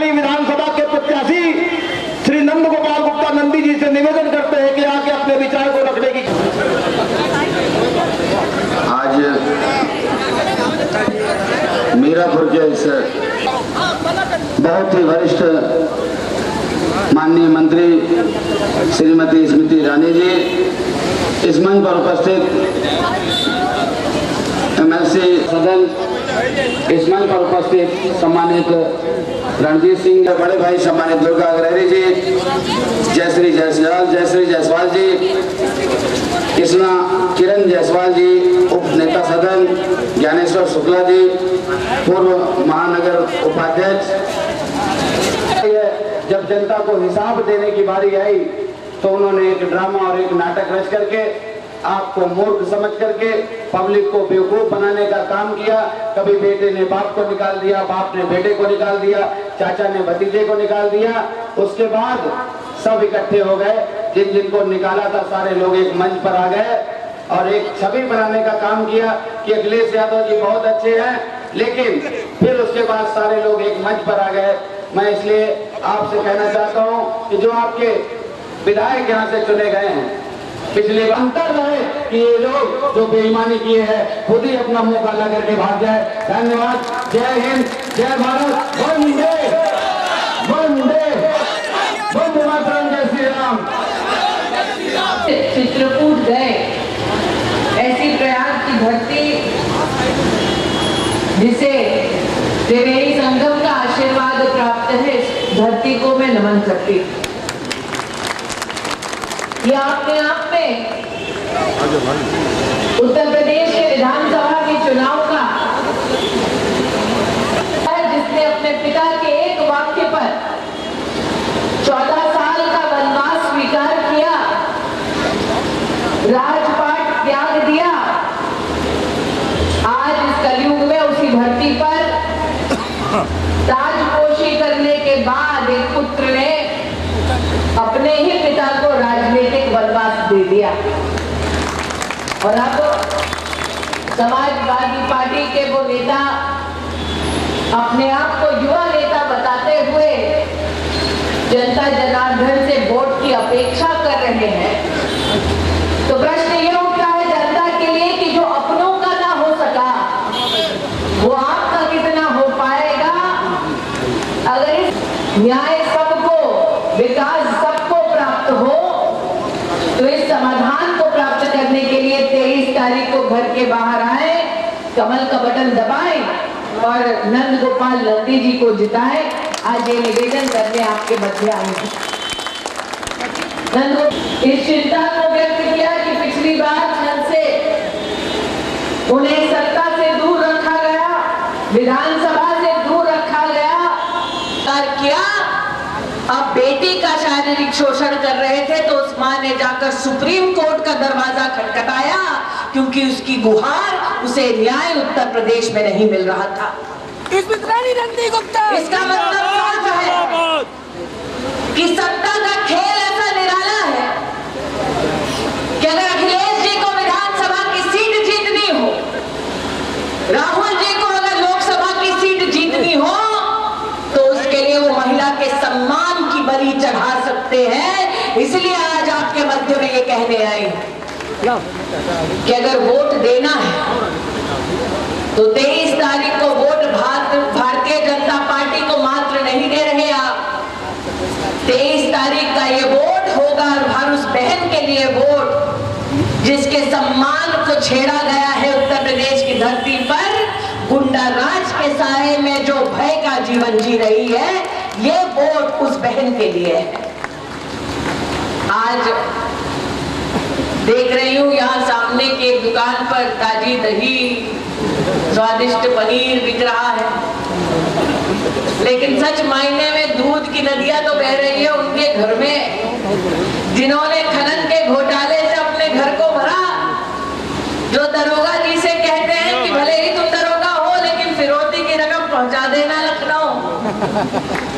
आदरणीय विधानसभा के प्रत्याशी श्री नंद गोपाल गुप्ता नंदी जी से निवेदन करते हैं कि आके अपने विचार को रखने की। आज मीरापुर के इस बहुत ही वरिष्ठ माननीय मंत्री श्रीमती स्मृति ईरानी जी, इस मंच पर उपस्थित एमएलसी सदन, इस मंच पर उपस्थित सम्मानित रणजीत सिंह, बड़े भाई सम्मानित दुर्गा अग्रहरी जी, जयश्री जायसवाल जी, कृष्णा किरण जायसवाल जी, उप नेता सदन ज्ञानेश्वर शुक्ला जी, पूर्व महानगर उपाध्यक्ष। जब जनता को हिसाब देने की बारी आई तो उन्होंने एक ड्रामा और एक नाटक रच करके आपको मूर्ख समझ करके पब्लिक को बेवकूफ बनाने का काम किया। कभी बेटे ने बाप को निकाल दिया, बाप ने बेटे को निकाल दिया, चाचा ने भतीजे को निकाल दिया। उसके बाद सब इकट्ठे हो गए, जिनको निकाला था सारे लोग एक मंच पर आ गए और एक छवि बनाने का काम किया कि अखिलेश यादव जी बहुत अच्छे हैं, लेकिन फिर उसके बाद सारे लोग एक मंच पर आ गए। मैं इसलिए आपसे कहना चाहता हूं कि जो आपके विधायक यहाँ से चुने गए हैं, पिछले अंतर रहे कि ये लोग जो बेईमानी किए हैं खुद ही अपना मुंह काला करके भाग जाए। धन्यवाद। जय हिंद, जय भारत, वंदे वंदे वंदे मातरम, जय श्री राम। चित्रकूट गए, ऐसी प्रयाग की धरती जिसे त्रिवेणी संगम का आशीर्वाद प्राप्त है, इस धरती को मैं नमन करती। ये अपने आप में उत्तर प्रदेश के विधानसभा के चुनाव का है, जिसने अपने पिता के एक वाक्य पर 14 साल का वनवास स्वीकार किया, राजपाट त्याग दिया। आज इस कलयुग में उसी धरती पर ताजपोशी करने के बाद एक पुत्र ने अपने ही पिता को राजनीतिक वनवास दे दिया और अब समाजवादी पार्टी के वो नेता अपने आप को युवा नेता बताते हुए जनता जनार्दन से वोट की अपेक्षा कर रहे हैं। तो प्रश्न ये उठता है जनता के लिए कि जो अपनों का ना हो सका वो आपका कितना हो पाएगा। अगर इस न्याय सबको, विकास सबको प्राप्त हो तो इस समाधान को प्राप्त करने के लिए 23 तारीख को घर के बाहर आए, कमल का बटन दबाएं और नंद गोपाल नंदी जी को जिताएं। आज ये निवेदन करने आपके मध्य आए हैं। इस चिंता को व्यक्त किया कि पिछली बार छल से उन्हें सत्ता से दूर रखा गया, विधानसभा से दूर रखा गया, किया। अब बेटी का शारीरिक शोषण कर रहे थे तो उस मां ने जाकर सुप्रीम कोर्ट का दरवाजा खटखटाया, क्योंकि उसकी गुहार उसे न्याय उत्तर प्रदेश में नहीं मिल रहा था। इसका मतलब साफ है कि सत्ता का खेल ऐसा निराला है कि अगर अखिलेश जी को विधानसभा की सीट जीतनी हो, राहुल जी को अगर लोकसभा की सीट जीतनी हो, तो उसके लिए वो महिला के सम्मान की बलि चढ़ा सकते हैं। इसलिए आज आपके मध्य में ये कहने आए कि अगर वोट देना है तो 23 तारीख को वोट भारतीय जनता पार्टी को मात्र नहीं दे रहे आप। 23 तारीख का ये वोट होगा हर उस बहन के लिए वोट जिसके सम्मान को छेड़ा गया है उत्तर प्रदेश की धरती पर। गुंडा राज के साए में जो भय का जीवन जी रही है, ये वोट उस बहन के लिए है। आज देख रही हूं यहाँ सामने की एक दुकान पर ताजी दही, स्वादिष्ट पनीर बिक रहा है, लेकिन सच मायने में दूध की नदियां तो बह रही है उनके घर में जिन्होंने खनन के घोटाले से अपने घर को भरा, जो दरोगा जी से कहते हैं कि भले ही तुम दरोगा हो लेकिन फिरौती की रकम पहुंचा देना लखनऊ।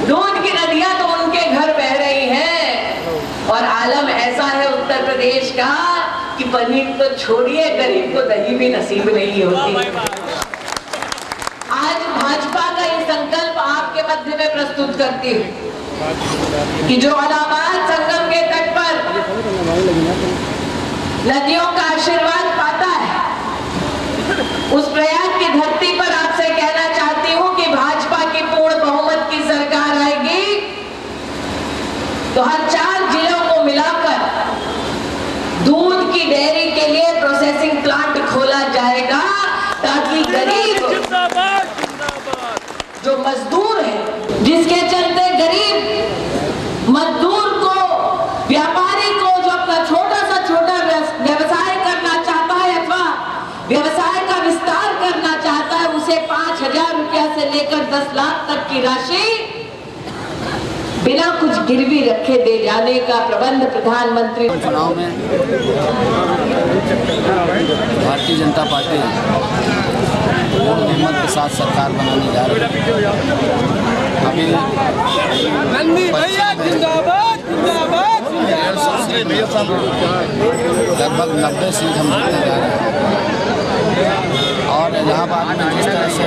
दूध की नदियां तो उनके घर बह रही हैं और आलम ऐसा है उत्तर प्रदेश का कि पनीर तो छोड़िए, गरीब को दही भी नसीब नहीं होती। आज भाजपा का ये संकल्प आपके आपके मध्य में प्रस्तुत करती हूँ कि जो इलाहाबाद संगम के तट पर नदियों का आशीर्वाद पाता है, उस प्रयाग की धरती पर आपसे कहना चाहती हूँ कि भाजपा की पूर्ण बहुमत की सरकार आएगी तो हर 4 जिलों को मिलाकर दूध की डेयरी के लिए प्रोसेसिंग प्लांट खोला जाएगा, ताकि गरीब जो मजदूर है, जिसके चलते गरीब मजदूर को, व्यापारी को जो अपना छोटा व्यवसाय करना चाहता है अथवा व्यवसाय का विस्तार करना चाहता है, उसे 5,000 रुपया से लेकर 10 लाख तक की राशि बिना कुछ गिरवी रखे दे जाने का प्रबंध प्रधानमंत्री। चुनाव में भारतीय जनता पार्टी पूर्ण बहुमत के साथ सरकार बनाने जा रही है। अभी लगभग 90 सीट हम जीतने जा रहे हैं और इलाहाबाद में जिस तरह से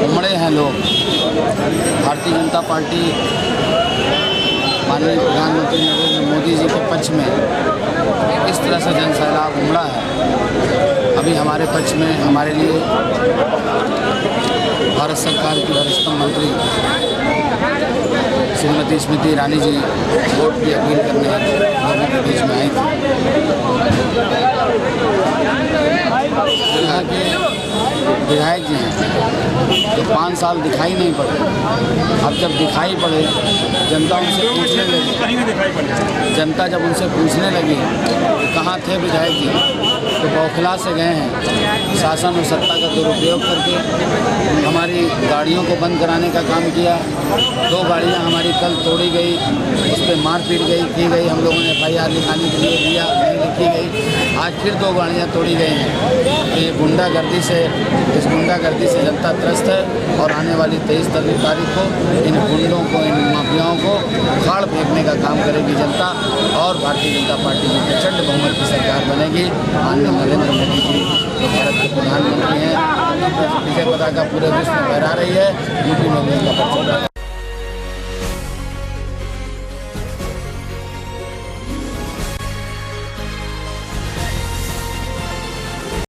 उमड़े हैं लोग, भारतीय जनता पार्टी माननीय प्रधानमंत्री नरेंद्र मोदी जी के पक्ष में इस तरह से जन सैलाब उमड़ा है। अभी हमारे पक्ष में हमारे लिए भारत सरकार की वरिष्ठ मंत्री श्रीमती स्मृति ईरानी जी वोट की अपील करने लोगों के बीच में आई थी। यहाँ के विधायक जी हैं तो 5 साल दिखाई नहीं पड़े, अब जब दिखाई पड़े जनता उनसे पूछने लगी, जनता जब उनसे पूछने लगी कि कहाँ थे विधायक जी, तो बौखला से गए हैं। शासन और सत्ता का दुरुपयोग करके हमारी गाड़ियों को बंद कराने का काम किया। 2 गाड़ियाँ हमारी कल तोड़ी गई, उस पर मारपीट की गई। हम लोगों ने FIR लिखाने के लिए दिया, नहीं लिखी गई। आज फिर 2 गाड़ियाँ तोड़ी गई हैं। तो ये गुंडागर्दी से, इस गुंडागर्दी से जनता त्रस्त है और आने वाली 23 तारीख को इन गुंडों को, इन माफियाओं को उखाड़ फेंकने का काम करेगी जनता और भारतीय जनता पार्टी में प्रचंड बहुमत की सरकार बनेगी। माननीय नरेंद्र मोदी जी जो भारत के प्रधानमंत्री हैं, विजय पताका पूरे विश्व में फहरा रही है। यूपी में उनका